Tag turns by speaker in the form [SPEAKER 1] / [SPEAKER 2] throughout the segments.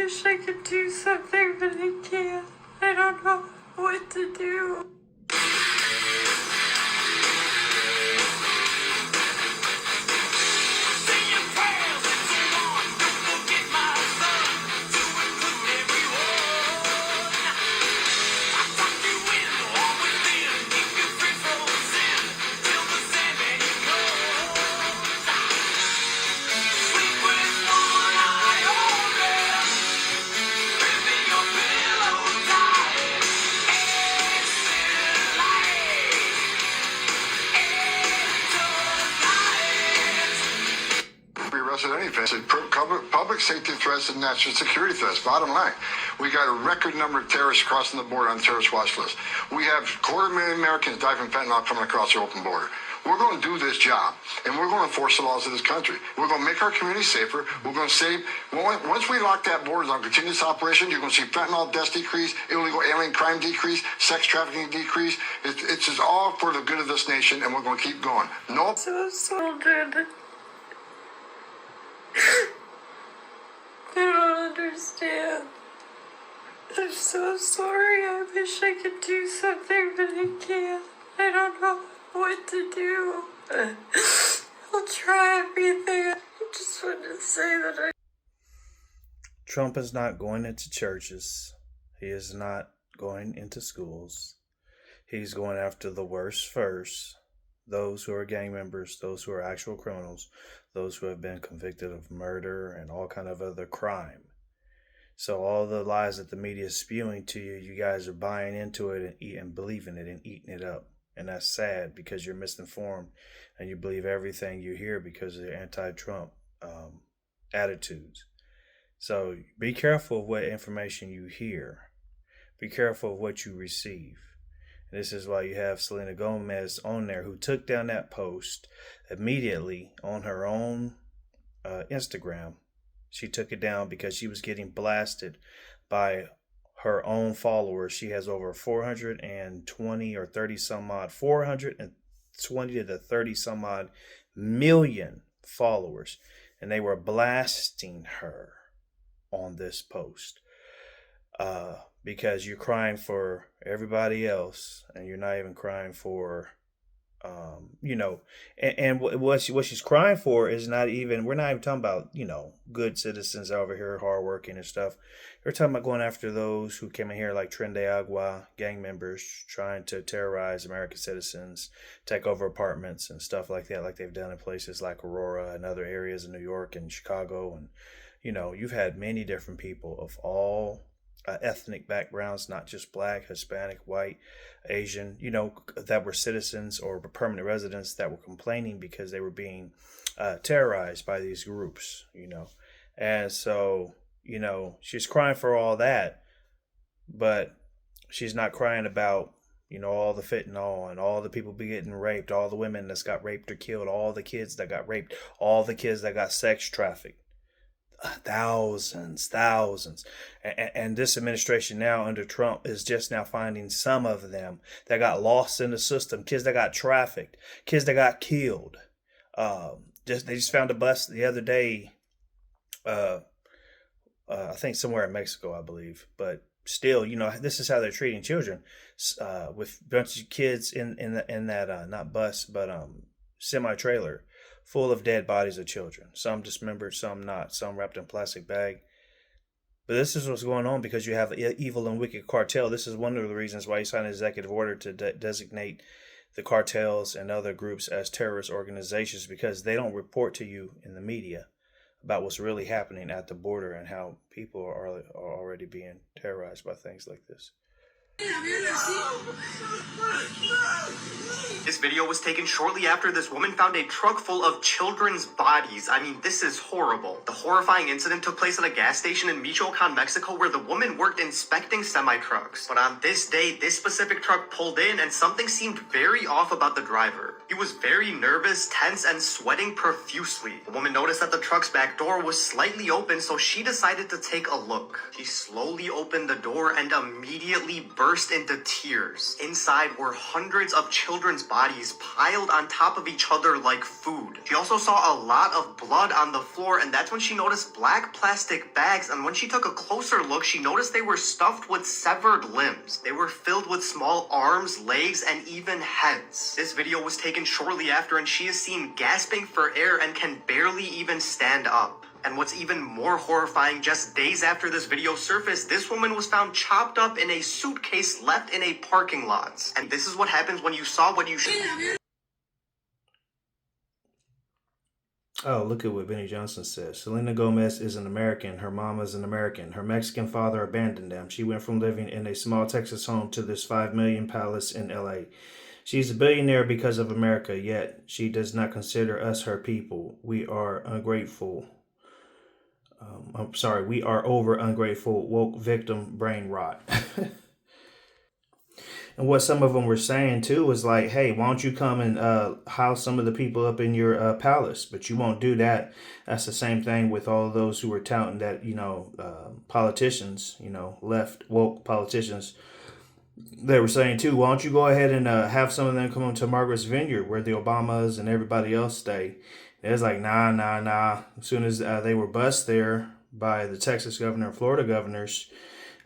[SPEAKER 1] wish I could do something, but I can't. I don't know what to do.
[SPEAKER 2] Public safety threats and national security threats. Bottom line, we got a record number of terrorists crossing the border on the terrorist watch list. We have 250,000 Americans die from fentanyl coming across the open border. We're going to do this job, and we're going to enforce the laws of this country. We're going to make our community safer. We're going to save. Once we lock that border on continuous operation, you're going to see fentanyl deaths decrease, illegal alien crime decrease, sex trafficking decrease. It's just all for the good of this nation, and we're going to keep going. No.
[SPEAKER 1] So children. I don't understand. I'm so sorry. I wish I could do something, but I can't. I don't know what to do. I'll try everything. I just wanted to say that
[SPEAKER 3] Trump is not going into churches. He is not going into schools. He's going after the worst first. Those who are gang members, those who are actual criminals, those who have been convicted of murder and all kind of other crime. So all the lies that the media is spewing to you, you guys are buying into it and believing it and eating it up. And that's sad because you're misinformed and you believe everything you hear because of the anti-Trump attitudes. So be careful of what information you hear. Be careful of what you receive. And this is why you have Selena Gomez on there, who took down that post immediately on her own Instagram. She took it down because she was getting blasted by her own followers. She has over 420 or 30 some odd, 420 to 30 some odd million followers. And they were blasting her on this post. Because you're crying for everybody else and you're not even crying for, and what she's crying for is not even, we're not even talking about, good citizens over here hardworking and stuff. We're talking about going after those who came in here like Tren de Agua, gang members trying to terrorize American citizens, take over apartments and stuff like that, like they've done in places like Aurora and other areas in New York and Chicago. And, you've had many different people of all ethnic backgrounds, not just black, Hispanic, white, Asian, that were citizens or permanent residents that were complaining because they were being terrorized by these groups, And so, she's crying for all that, but she's not crying about, all the fentanyl and all the people be getting raped, all the women that's got raped or killed, all the kids that got raped, all the kids that got sex trafficked. Thousands. And this administration now under Trump is just now finding some of them that got lost in the system, kids that got trafficked, kids that got killed. They just found a bus the other day, I think somewhere in Mexico, I believe. But still, this is how they're treating children, with a bunch of kids in that not bus, but semi-trailer, full of dead bodies of children. Some dismembered, some not, some wrapped in plastic bag. But this is what's going on because you have an evil and wicked cartel. This is one of the reasons why he signed an executive order to designate the cartels and other groups as terrorist organizations, because they don't report to you in the media about what's really happening at the border and how people are already being terrorized by things like this.
[SPEAKER 4] This video was taken shortly after this woman found a truck full of children's bodies. I mean, this is horrible. The horrifying incident took place at a gas station in Michoacan, Mexico, where the woman worked inspecting semi-trucks. But on this day, this specific truck pulled in and something seemed very off about the driver. He was very nervous, tense, and sweating profusely. The woman noticed that the truck's back door was slightly open, so she decided to take a look. She slowly opened the door and immediately burst into tears. Inside were hundreds of children's bodies piled on top of each other like food. She also saw a lot of blood on the floor, and that's when she noticed black plastic bags, and when she took a closer look, she noticed they were stuffed with severed limbs. They were filled with small arms, legs, and even heads. This video was taken shortly after, and she is seen gasping for air and can barely even stand up. And what's even more horrifying, just days after this video surfaced, this woman was found chopped up in a suitcase left in a parking lot. And this is what happens when you saw what you should.
[SPEAKER 3] Oh, look at what Benny Johnson says. Selena Gomez is an American. Her mom is an American. Her Mexican father abandoned them. She went from living in a small Texas home to this $5 million palace in LA. She's a billionaire because of America, yet she does not consider us her people. We are ungrateful. We are over ungrateful, woke victim brain rot. And what some of them were saying too was like, hey, why don't you come and house some of the people up in your palace? But you won't do that. That's the same thing with all of those who were touting that, politicians, left woke politicians. They were saying too, why don't you go ahead and have some of them come to Margaret's Vineyard where the Obamas and everybody else stay. It was like, nah. As soon as they were bussed there by the Texas governor and Florida governors,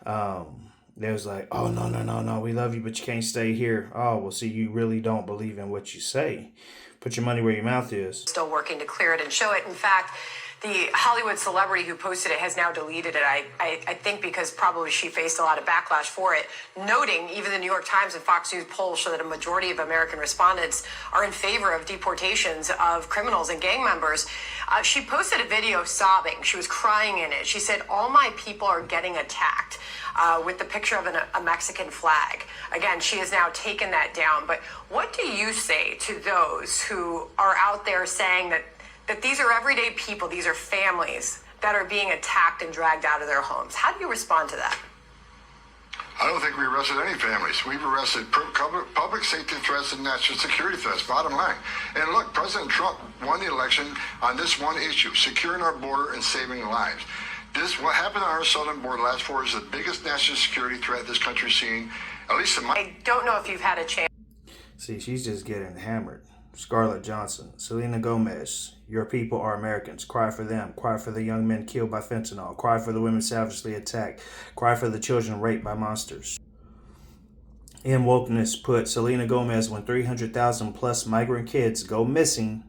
[SPEAKER 3] they was like, oh, no, we love you, but you can't stay here. Oh, well, see, you really don't believe in what you say. Put your money where your mouth is.
[SPEAKER 5] Still working to clear it and show it. In fact, the Hollywood celebrity who posted it has now deleted it, I think because probably she faced a lot of backlash for it, noting even the New York Times and Fox News polls show that a majority of American respondents are in favor of deportations of criminals and gang members. She posted a video sobbing. She was crying in it. She said, all my people are getting attacked, with the picture of a Mexican flag. Again, she has now taken that down. But what do you say to those who are out there saying that these are everyday people, these are families that are being attacked and dragged out of their homes? How do you respond to that?
[SPEAKER 2] I don't think we arrested any families. We've arrested public safety threats and national security threats, bottom line. And look, President Trump won the election on this one issue, securing our border and saving lives. What happened on our southern border last 4 years is the biggest national security threat this country's seen, at least in my...
[SPEAKER 5] I don't know if you've had a chance.
[SPEAKER 3] See, she's just getting hammered. Scarlett Johnson, Selena Gomez, your people are Americans. Cry for them. Cry for the young men killed by fentanyl. Cry for the women savagely attacked. Cry for the children raped by monsters. In wokeness put Selena Gomez when 300,000 plus migrant kids go missing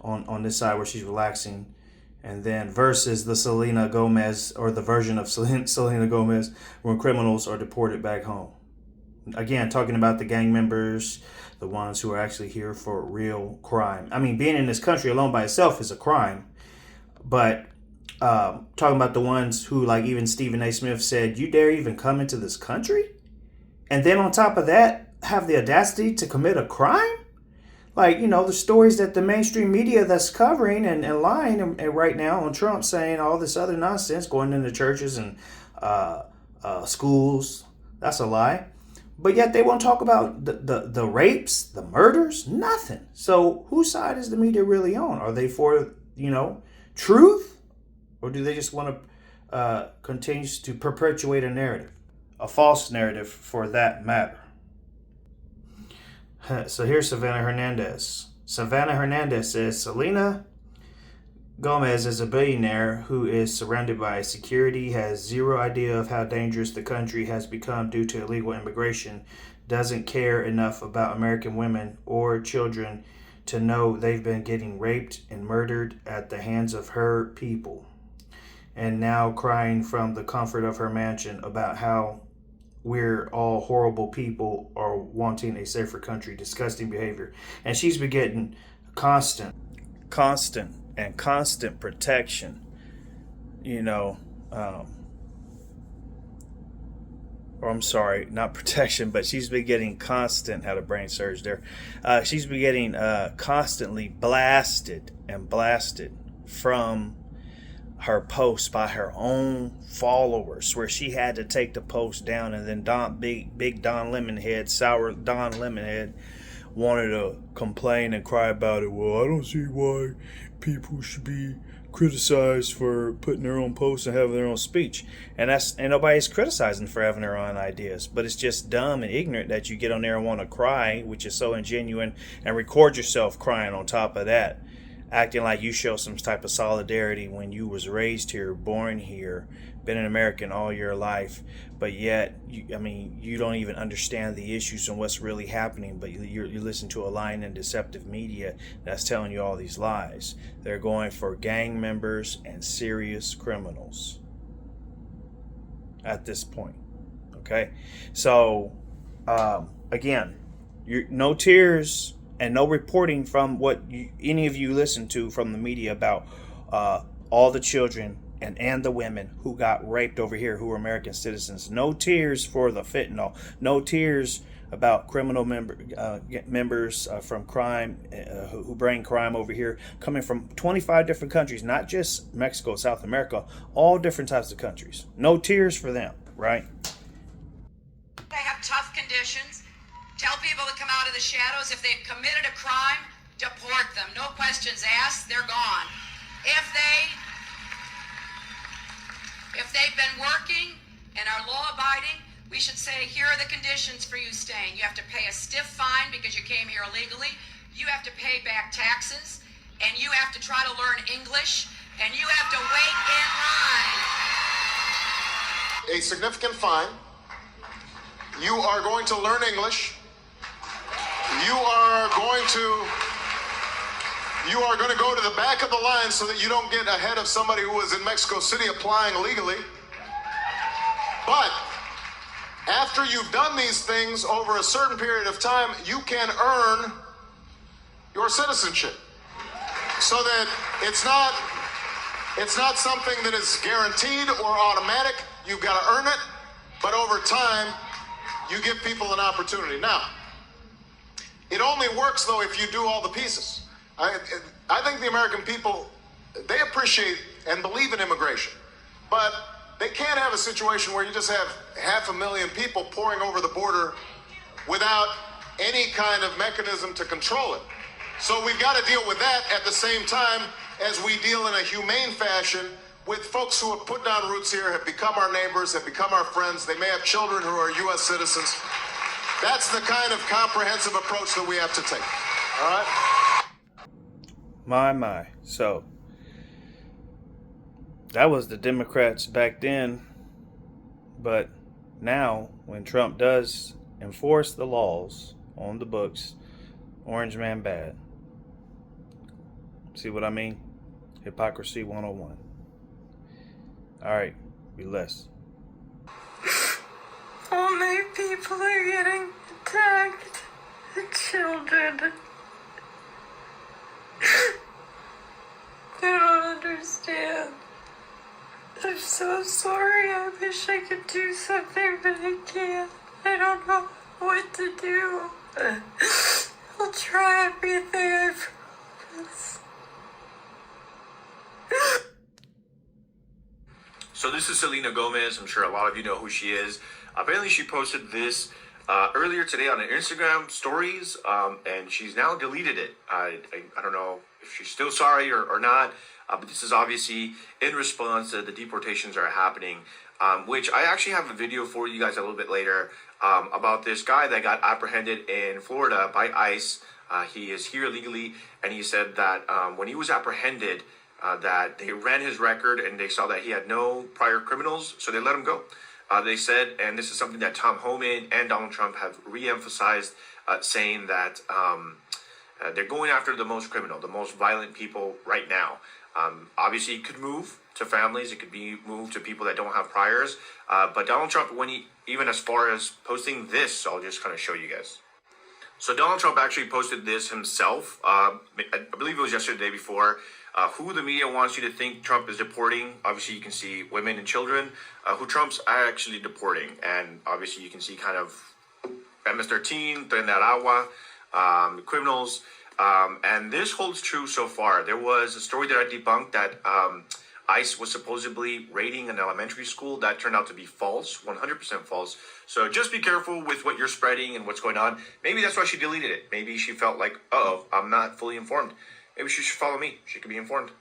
[SPEAKER 3] on this side where she's relaxing. And then versus the Selena Gomez, or the version of Selena Gomez, when criminals are deported back home. Again, talking about the gang members, the ones who are actually here for real crime. I mean, being in this country alone by itself is a crime. But talking about the ones who, like even Stephen A. Smith said, you dare even come into this country? And then on top of that, have the audacity to commit a crime? Like, the stories that the mainstream media that's covering and lying and right now on Trump saying all this other nonsense, going into churches and schools, that's a lie. But yet they won't talk about the rapes, the murders, nothing. So whose side is the media really on? Are they for, truth? Or do they just want to continue to perpetuate a narrative? A false narrative for that matter. So here's Savannah Hernandez. Savannah Hernandez says, Selena Gomez is a billionaire who is surrounded by security, has zero idea of how dangerous the country has become due to illegal immigration, doesn't care enough about American women or children to know they've been getting raped and murdered at the hands of her people, and now crying from the comfort of her mansion about how we're all horrible people or wanting a safer country. Disgusting behavior. And she's been getting constant protection, or I'm sorry, not protection, but she's been getting constant, had a brain surge there. She's been getting constantly blasted from her post by her own followers, where she had to take the post down, and then big Don Lemonhead, sour Don Lemonhead, wanted to complain and cry about it. Well, I don't see why people should be criticized for putting their own posts and having their own speech. And nobody's criticizing for having their own ideas, but it's just dumb and ignorant that you get on there and want to cry, which is so ingenuine, and record yourself crying on top of that, acting like you show some type of solidarity when you was raised here, born here, been an American all your life, but yet, you don't even understand the issues and what's really happening, but you listen to a lying and deceptive media that's telling you all these lies. They're going for gang members and serious criminals at this point. Okay? So, again, no tears and no reporting from what any of you listen to from the media about all the children and the women who got raped over here who are American citizens. No tears for the fentanyl. No tears about criminal members from crime who bring crime over here, coming from 25 different countries, not just Mexico, South America, all different types of countries. No tears for them, right?
[SPEAKER 6] They have tough conditions. Tell people to come out of the shadows. If they've committed a crime, deport them. No questions asked. They're gone. If they've been working and are law-abiding, we should say, here are the conditions for you staying. You have to pay a stiff fine because you came here illegally. You have to pay back taxes, and you have to try to learn English, and you have to wait in line.
[SPEAKER 7] A significant fine. You are going to learn English. You are going to go to the back of the line so that you don't get ahead of somebody who was in Mexico City applying legally. But after you've done these things over a certain period of time, you can earn your citizenship. So that it's not something that is guaranteed or automatic. You've got to earn it, but over time, you give people an opportunity. Now, it only works, though, if you do all the pieces. I think the American people, they appreciate and believe in immigration, but they can't have a situation where you just have 500,000 people pouring over the border without any kind of mechanism to control it. So we've got to deal with that at the same time as we deal in a humane fashion with folks who have put down roots here, have become our neighbors, have become our friends. They may have children who are U.S. citizens. That's the kind of comprehensive approach that we have to take. All right?
[SPEAKER 3] My. So, that was the Democrats back then. But now, when Trump does enforce the laws on the books, Orange Man bad. See what I mean? Hypocrisy 101. Alright, be less.
[SPEAKER 1] Only people are getting attacked. The children. I don't understand. I'm so sorry. I wish I could do something, but I can't. I don't know what to do. I'll try everything, I promise.
[SPEAKER 8] So this is Selena Gomez. I'm sure a lot of you know who she is. Apparently she posted this earlier today on her Instagram stories, and she's now deleted it. I don't know if she's still sorry or not, but this is obviously in response to the deportations that are happening, which I actually have a video for you guys a little bit later about this guy that got apprehended in Florida by ICE. He is here illegally, and he said that when he was apprehended, that they ran his record and they saw that he had no prior criminals, so they let him go. They said, and this is something that Tom Homan and Donald Trump have re-emphasized, saying that they're going after the most criminal, the most violent people right now. Obviously, it could move to families. It could be moved to people that don't have priors. But Donald Trump went even as far as posting this. So I'll just kind of show you guys. So Donald Trump actually posted this himself. I believe it was yesterday, the day before. Who the media wants you to think Trump is deporting. Obviously, you can see women and children who Trump's actually deporting. And obviously, you can see kind of MS-13, Tren de Aragua, criminals. And this holds true so far. There was a story that I debunked that ICE was supposedly raiding an elementary school. That turned out to be false, 100% false. So just be careful with what you're spreading and what's going on. Maybe that's why she deleted it. Maybe she felt like, uh-oh, I'm not fully informed. Maybe she should follow me. She could be informed.